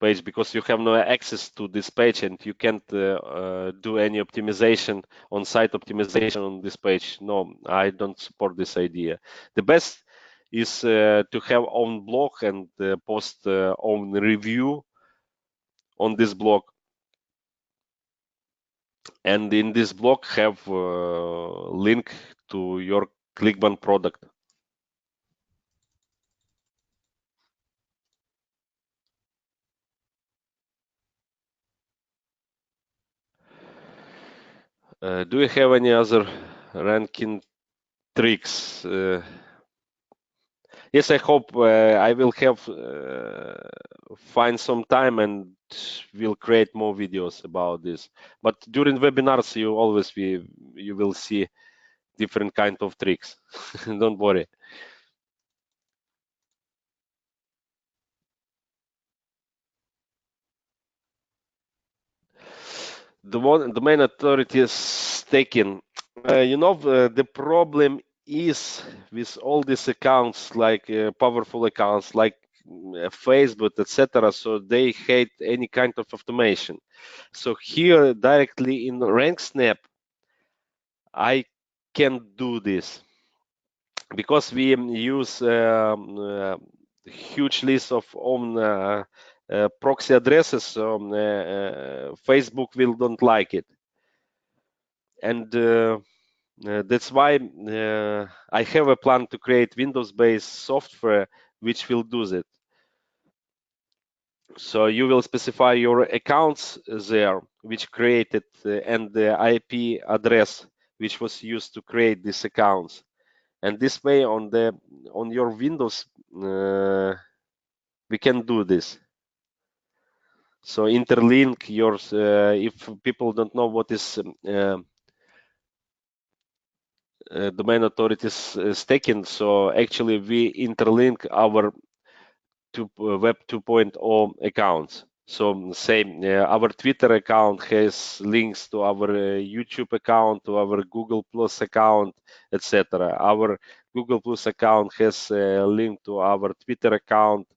page because you have no access to this page and you can't do any optimization on-site optimization on this page. No, I don't support this idea. The best is to have own blog and post own review on this blog, and in this blog have link to your ClickBank product. Do you have any other ranking tricks? Yes, I hope I will have find some time and will create more videos about this. But during webinars, you will see different kind of tricks. Don't worry. The main authority is taken. The problem is with all these accounts, like powerful accounts, like Facebook, etc. So they hate any kind of automation. So here, directly in RankSnap, I can do this because we use huge list of own proxy addresses. So Facebook will don't like it, and that's why I have a plan to create Windows-based software which will do that. So you will specify your accounts there, which created, and the IP address which was used to create these accounts. And this way, on your Windows, we can do this. So interlink yours. If people don't know what is domain authorities staking, so actually we interlink our Web 2.0 accounts. So say our Twitter account has links to our YouTube account, to our Google Plus account, etc. Our Google Plus account has a link to our Twitter account,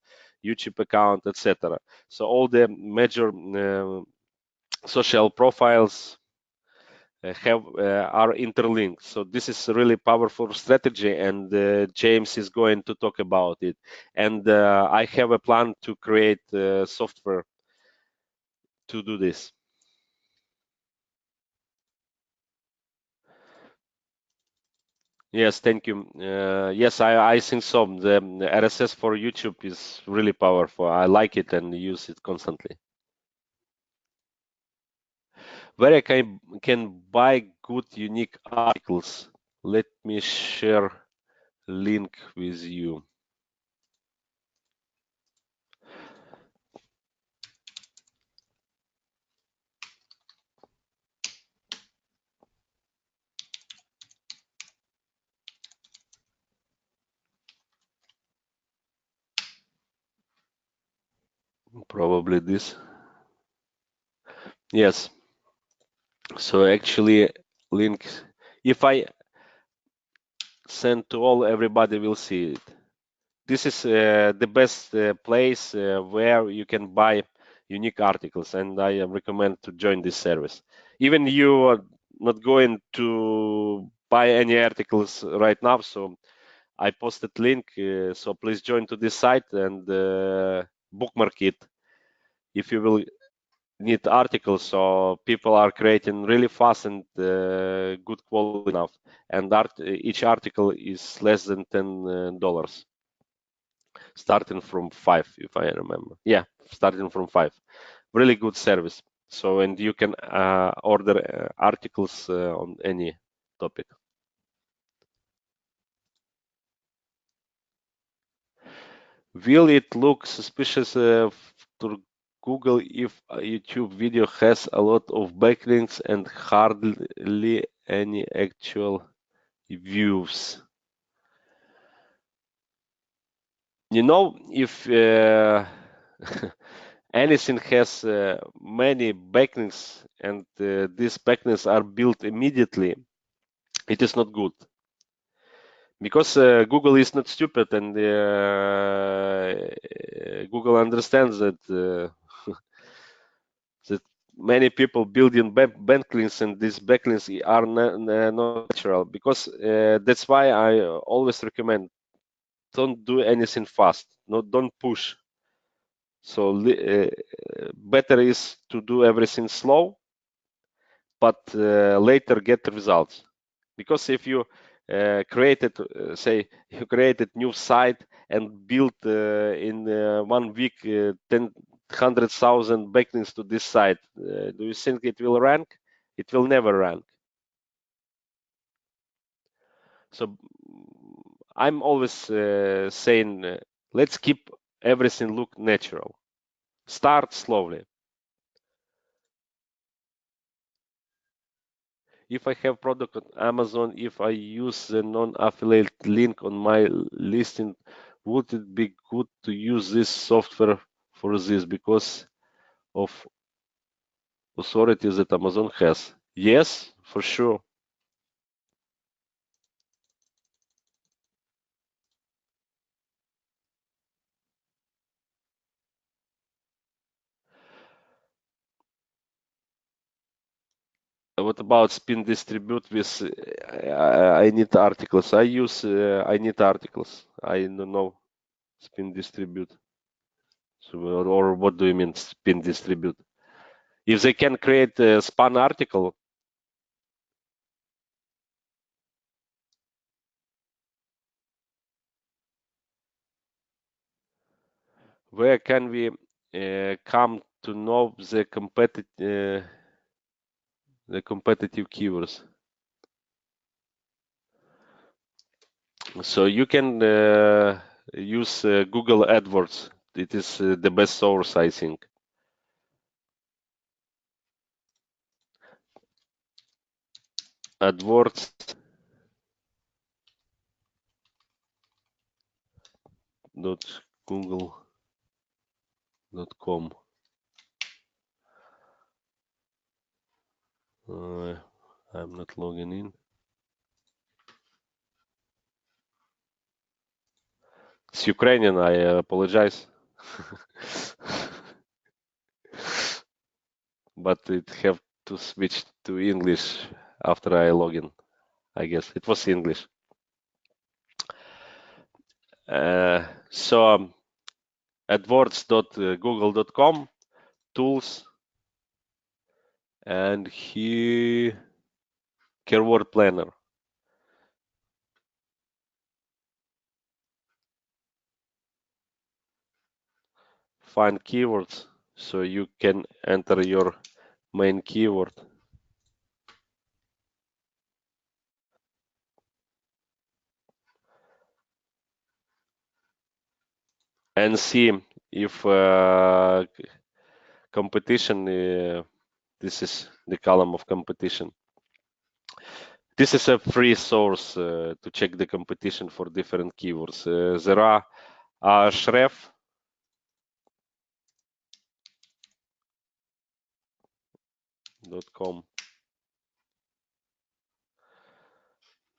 YouTube account, etc. So all the major social profiles are interlinked. So this is a really powerful strategy, and James is going to talk about it. And I have a plan to create software to do this. Yes, thank you. Yes, I think so. The RSS for YouTube is really powerful. I like it and use it constantly. Where I can buy good unique articles. Let me share link with you. Probably this. Yes. So actually, link. If I send to all, everybody will see it. This is the best place where you can buy unique articles, and I recommend to join this service. Even you are not going to buy any articles right now, so I posted link. So please join to this site and bookmark it if you will need articles. So people are creating really fast and good quality enough, and each article is less than $10, starting from 5, if I remember. Yeah, starting from 5. Really good service. So, and you can order articles on any topic. Will it look suspicious to Google if a YouTube video has a lot of backlinks and hardly any actual views? If anything has many backlinks and these backlinks are built immediately, it is not good. Because Google is not stupid, and Google understands that that many people building backlinks, and these backlinks are not natural. Because that's why I always recommend, don't do anything fast. Don't push. So better is to do everything slow, but later get the results. Because if you you created new site and built in 1 week 100,000 backlinks to this site, do you think it will rank? It will never rank. So I'm always saying, let's keep everything look natural. Start slowly. If I have product on Amazon, if I use the non-affiliate link on my listing, would it be good to use this software for this because of authority that Amazon has? Yes, for sure. What about spin distribute with I need articles? I use I need articles. I don't know spin distribute. So, or what do you mean spin distribute? If they can create a span article, where can we come to know the competitive keywords? So you can use Google AdWords. It is the best source, I think. AdWords.google.com. Uh, I'm not logging in. It's Ukrainian. I apologize, but it have to switch to English after I log in. I guess it was English. So AdWords.google.com tools and here keyword planner. Find keywords so you can enter your main keyword. And see if competition, this is the column of competition. This is a free source to check the competition for different keywords. There are Shref.com.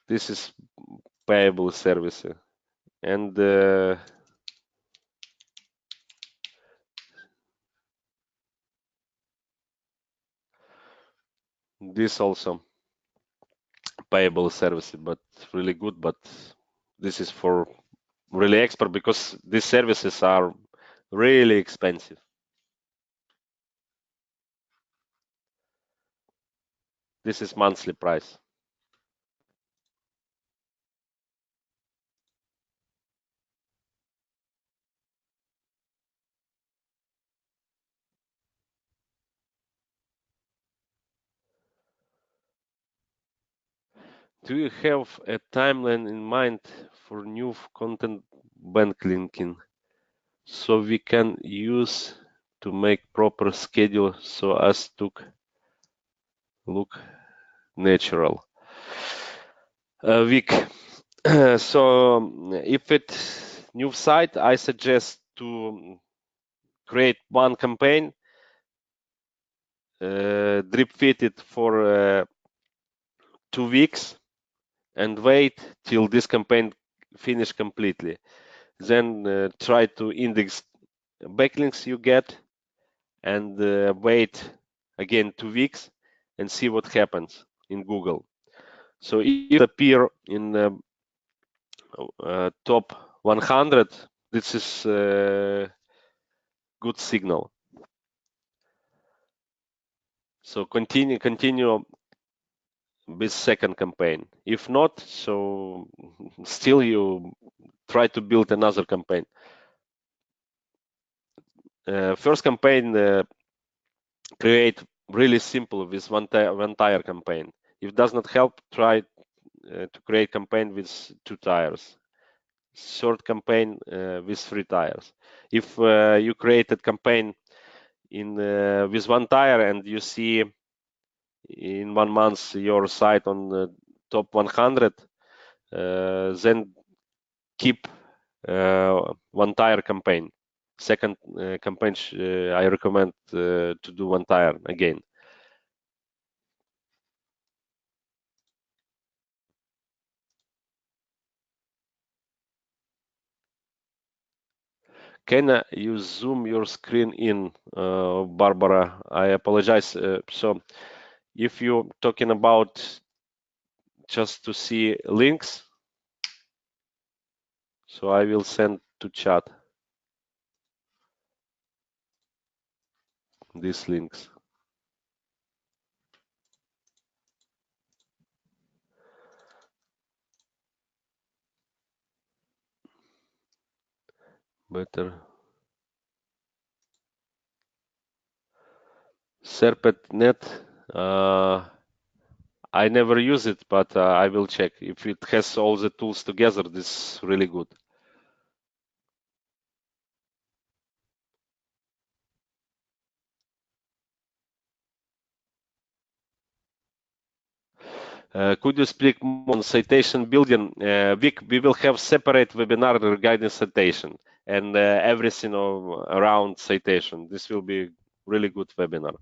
This is payable service. And this also payable service, but really good. But this is for really expert because these services are really expensive. This is monthly price. Do you have a timeline in mind for new content bank linking so we can use to make proper schedule so as to look natural? Week. So if it's new site, I suggest to create one campaign, drip feed it for 2 weeks, and wait till this campaign finish completely. Then try to index backlinks you get, and wait again 2 weeks and see what happens in Google. So if it appear in top 100, this is a good signal. So continue with second campaign. If not, so still you try to build another campaign. First campaign create really simple with one tire campaign. If it does not help, try to create campaign with 2 tires. short campaign with 3 tires. If you created campaign in with 1 tire and you see in 1 month your site on top 100, then keep 1 tire campaign. Second campaign, I recommend to do 1 tire again. Can you zoom your screen in, Barbara? I apologize. So if you're talking about just to see links, so I will send to chat these links. Better. Serpent.net. I never use it, but I will check. If it has all the tools together, this is really good. Could you speak more on citation building? Vic, we will have separate webinar regarding citation and everything around citation. This will be really good webinar.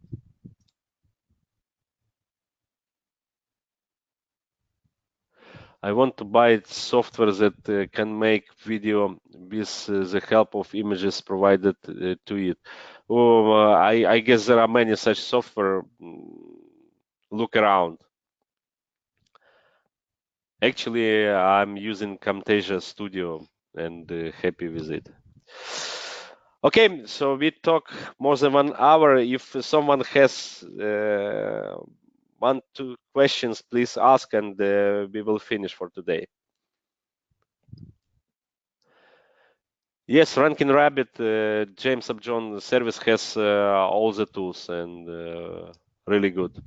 I want to buy software that can make video with the help of images provided to it. Oh, I guess there are many such software. Look around. Actually, I'm using Camtasia Studio and happy with it. Okay, so we talk more than 1 hour. If someone has 1, 2 questions, please ask, and we will finish for today. Yes, Ranking Rabbit, James Upjohn service has all the tools and really good.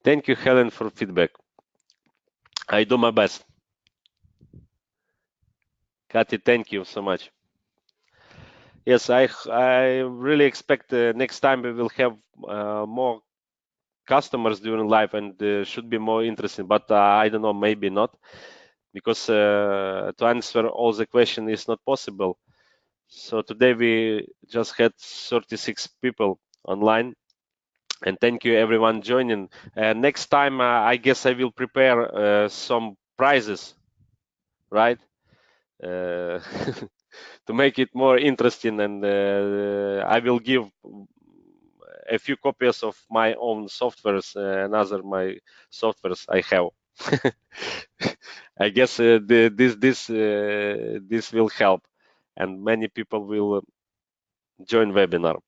Thank you, Helen, for feedback. I do my best. Kati, thank you so much. Yes, I really expect next time we will have more customers during live and should be more interesting. But I don't know, maybe not, because to answer all the question is not possible. So today we just had 36 people online, and thank you everyone joining. Next time, I guess I will prepare some prizes, right? To make it more interesting, and I will give a few copies of my own softwares and other my softwares I have. I guess this will help, and many people will join webinar.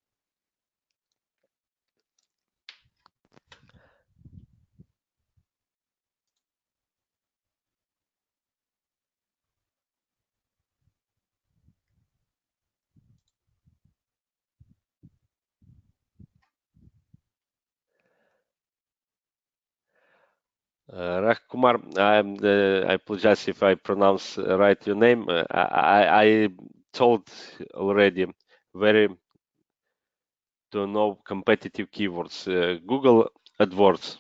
Kumar, I apologize if I pronounce right your name. I told already very to know competitive keywords. Google AdWords,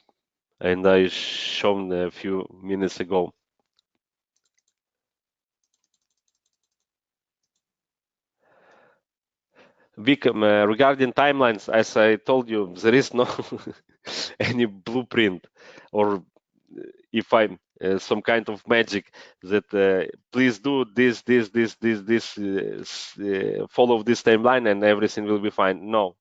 and I shown a few minutes ago. Vic, regarding timelines, as I told you, there is no any blueprint, or if I'm some kind of magic that please do this, follow this timeline and everything will be fine. No.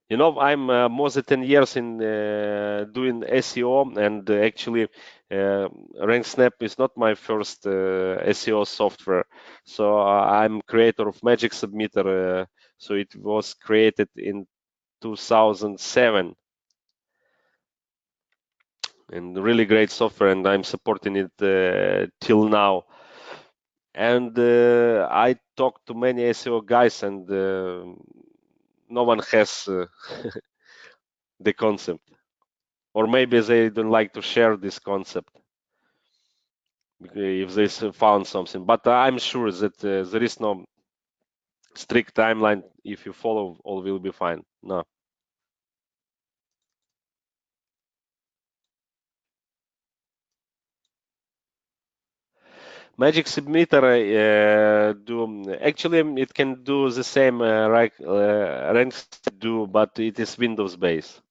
You know, I'm more than 10 years in doing SEO, and actually, RankSnap is not my first SEO software. So I'm creator of Magic Submitter. So it was created in 2007, and really great software, and I'm supporting it till now. And I talked to many SEO guys, and no one has the concept. or maybe they don't like to share this concept if they found something. But I'm sure that there is no strict timeline. If you follow, all will be fine. No. Magic Submitter do actually it can do the same RankSnap do, but it is Windows based.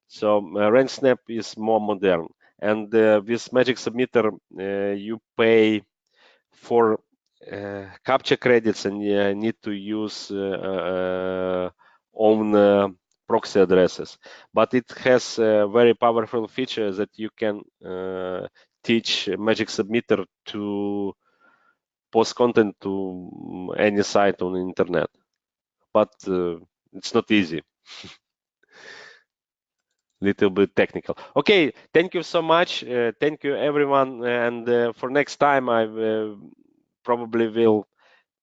So RankSnap is more modern, and with Magic Submitter you pay for capture credits and need to use own proxy addresses. But it has a very powerful feature that you can teach Magic Submitter to post content to any site on the internet. But it's not easy. Little bit technical. Okay, thank you so much. Thank you everyone. And for next time, I probably will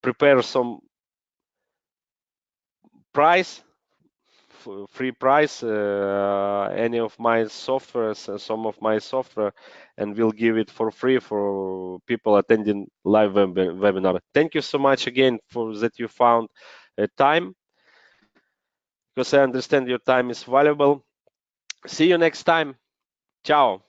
prepare some price, free price, any of my softwares, some of my software, and we'll give it for free for people attending live webinar. Thank you so much again for that you found time, because I understand your time is valuable. See you next time. Ciao.